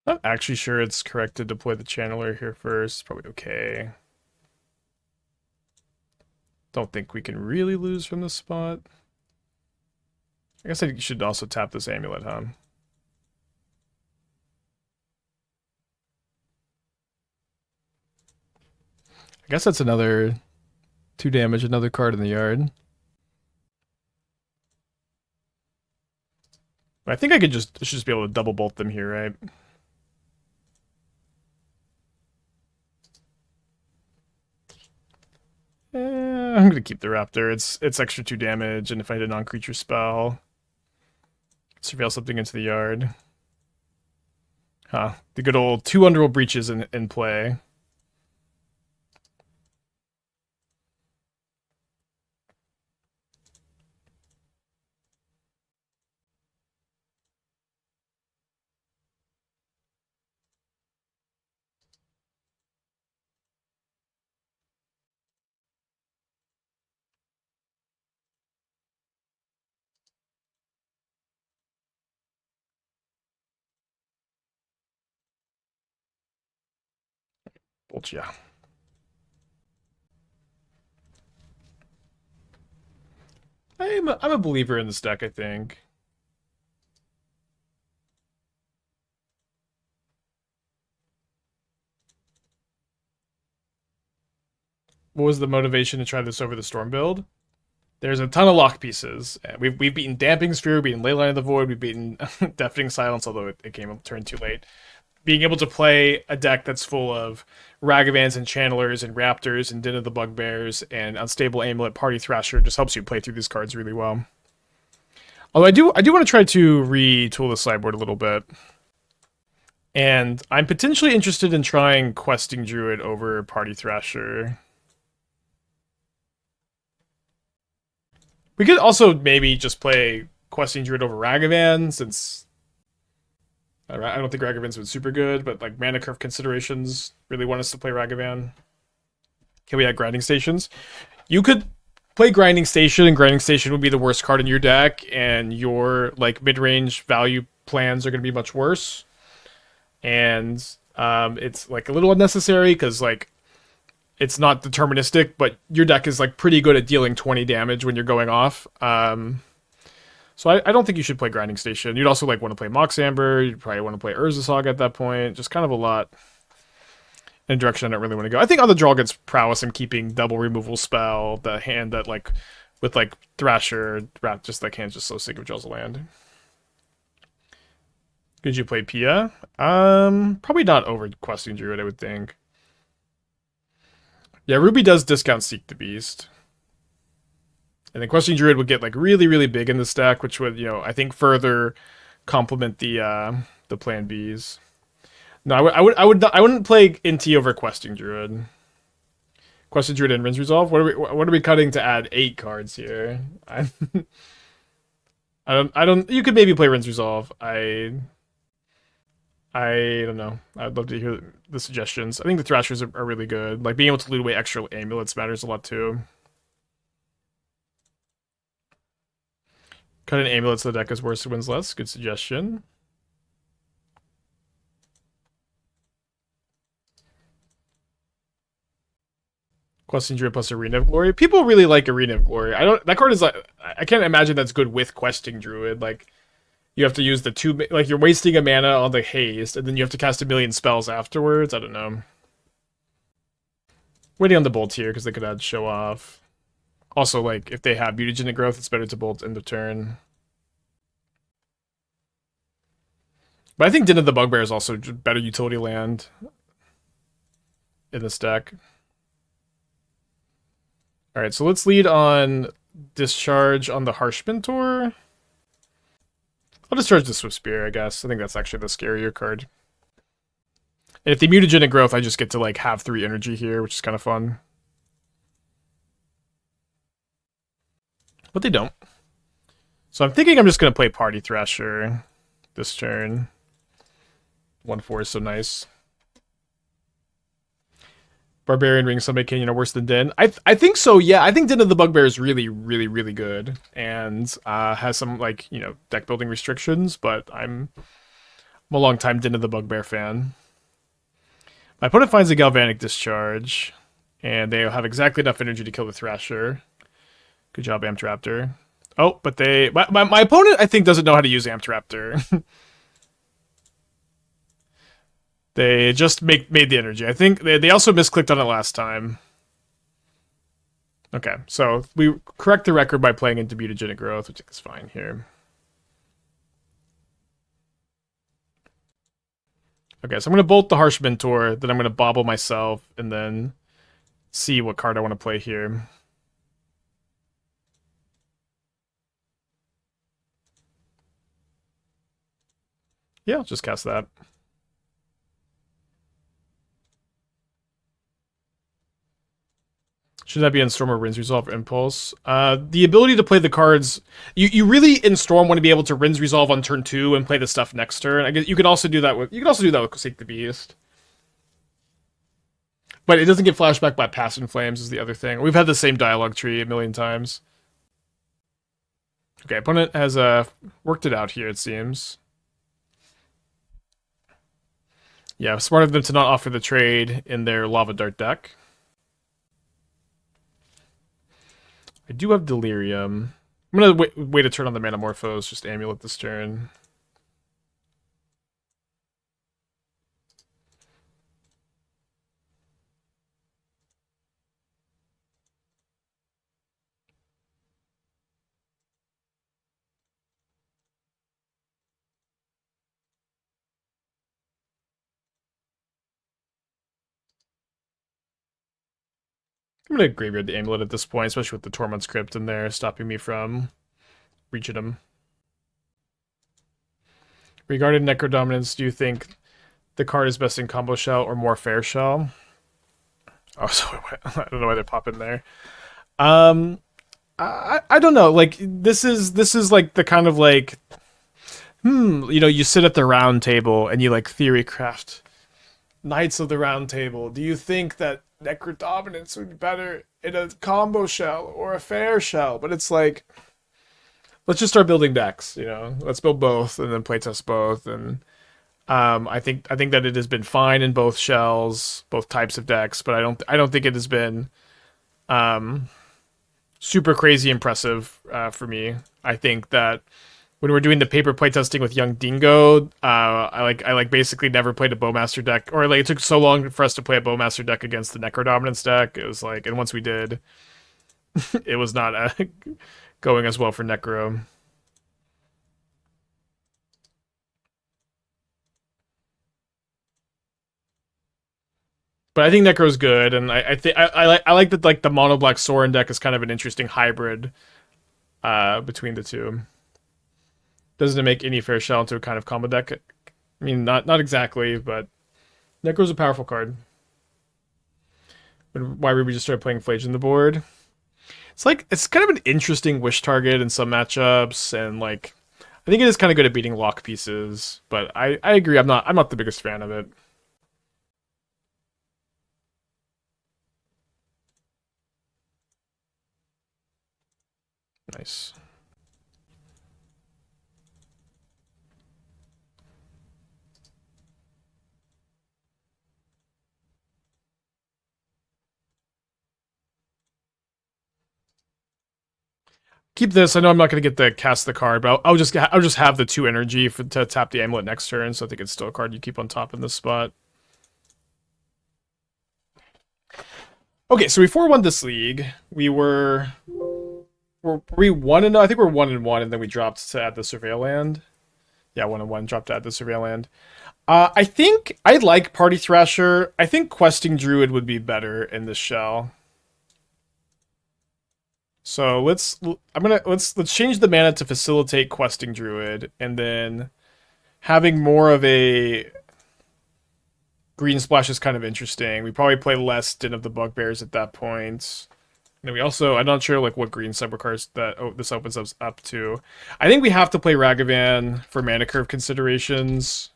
Not actually sure it's correct to deploy the channeler here first. Probably okay. Don't think we can really lose from this spot. I guess I should also tap this amulet, huh? I guess that's another 2 damage, another card in the yard. I think I should just be able to double bolt them here, right? I'm gonna keep the Raptor. It's extra 2 damage, and if I hit a non-creature spell, surveil something into the yard. Huh. The good old 2 Underworld Breaches in play. Bolt, yeah. I'm a believer in this deck, I think. What was the motivation to try this over the Storm build? There's a ton of lock pieces. We've beaten Damping Sphere, we've beaten Leyline of the Void, we've beaten Deafening Silence, although it came up turn too late. Being able to play a deck that's full of Ragavans and Channelers and Raptors and Din of the Bugbears and Unstable Amulet, Party Thrasher just helps you play through these cards really well. Although I do want to try to retool the sideboard a little bit. And I'm potentially interested in trying Questing Druid over Party Thrasher. We could also maybe just play Questing Druid over Ragavan, since I don't think Ragavan's been super good, but like mana curve considerations really want us to play Ragavan. Can we add Grinding Stations? You could play Grinding Station, and Grinding Station would be the worst card in your deck, and your like mid-range value plans are going to be much worse. And it's like a little unnecessary because like it's not deterministic, but your deck is like pretty good at dealing 20 damage when you're going off. So I don't think you should play Grinding Station. You'd also like want to play Mox Amber. You'd probably want to play Urza Saga at that point. Just kind of a lot in a direction I don't really want to go. I think on the draw against Prowess, I'm keeping Double Removal Spell, the hand that like with like Thrasher, just like hand's just so sick of draws a land. Could you play Pia? Probably not over Questing Druid, I would think. Yeah, Ruby does discount Seek the Beast. And then Questing Druid would get like really, really big in the stack, which would, I think further complement the Plan Bs. No, I wouldn't play NT over Questing Druid. Questing Druid and Rinse Resolve. What are we cutting to add 8 cards here? I don't. You could maybe play Rinse Resolve. I don't know. I'd love to hear the suggestions. I think the Thrashers are really good. Like being able to loot away extra amulets matters a lot too. Cut an amulet so the deck is worse, it wins less. Good suggestion. Questing Druid plus Arena of Glory. People really like Arena of Glory. That card is like, I can't imagine that's good with Questing Druid. Like, you have to use the 2, like you're wasting a mana on the haste, and then you have to cast a million spells afterwards. I don't know. Waiting on the bolt here because they could add Show Off. Also, like if they have Mutagenic Growth, it's better to bolt end of turn. But I think Din of the Bugbear is also better utility land in this deck. All right, so let's lead on Discharge on the Harsh Mentor. I'll discharge the Swift Spear, I guess. I think that's actually the scarier card. And if they Mutagenic Growth, I just get to like have 3 energy here, which is kind of fun. But they don't. So I'm thinking I'm just going to play Party Thrasher this turn. 1/4 is so nice. Barbarian Ring Summit Canyon are worse than Din. I think so, yeah. I think Din of the Bugbear is really, really, really good. And has some, like, deck building restrictions, but I'm a long time Din of the Bugbear fan. My opponent finds a Galvanic Discharge, and they have exactly enough energy to kill the Thrasher. Good job, Amped Raptor. Oh, but my opponent, I think, doesn't know how to use Amped Raptor. They just made the energy. I think they also misclicked on it last time. Okay, so we correct the record by playing into mutagenic growth, which is fine here. Okay, so I'm going to bolt the Harsh Mentor, then I'm going to bauble myself, and then see what card I want to play here. Yeah, I'll just cast that. Should that be in Storm or Rinse Resolve or Impulse? The ability to play the cards... You really, in Storm, want to be able to Rinse Resolve on turn 2 and play the stuff next turn. I guess you can also do that with... Seek the Beast. But it doesn't get flashback by Past in Flames is the other thing. We've had the same dialogue tree a million times. Okay, opponent has worked it out here, it seems. Yeah, smart of them to not offer the trade in their Lava Dart deck. I do have Delirium. I'm gonna wait a turn on the Manamorphose, just Amulet this turn. I'm gonna graveyard the Amulet at this point, especially with the Tormod's Crypt in there, stopping me from reaching him. Regarding Necrodominance, do you think the card is best in Combo Shell or more Fair Shell? Oh, so I don't know why they pop in there. I don't know. Like this is like the kind of like, you know, you sit at the round table and you like theory craft Knights of the Round Table. Do you think that Necrodominance would be better in a combo shell or a fair shell? But it's like, let's just start building decks, you know? Let's build both and then playtest both. And I think that it has been fine in both shells, both types of decks, but I don't think it has been super crazy impressive for me. I think that when we're doing the paper playtesting with Young Dingo, I basically never played a Bowmaster deck, or like it took so long for us to play a Bowmaster deck against the Necrodominance deck. It was like, and once we did, it was not going as well for Necro. But I think Necro's good, and I think I like that like the mono black Sorin deck is kind of an interesting hybrid between the two. Doesn't it make any fair shell into a kind of combo deck? I mean, not exactly, but Necro's a powerful card. Why Ruby just started playing Flage in the board? It's kind of an interesting wish target in some matchups, and like I think it is kind of good at beating lock pieces. But I agree, I'm not the biggest fan of it. Nice. Keep this. I know I'm not going to get the cast the card, but I'll just have the 2 energy to tap the Amulet next turn, so I think it's still a card you keep on top in this spot. Okay, so we 4-1 this league. We were 1-0. I think we're 1-1, and then we dropped to add the Surveil Land. Yeah, 1-1, dropped to add the Surveil Land. I think I like Party Thrasher. I think Questing Druid would be better in this shell. So let's change the mana to facilitate Questing Druid, and then having more of a green splash is kind of interesting. We probably play less Den of the Bugbears at that point. And we also, I'm not sure like what green cyber cards that this opens us up to. I think we have to play Ragavan for mana curve considerations.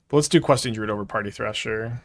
But let's do Questing Druid over Party Thrasher.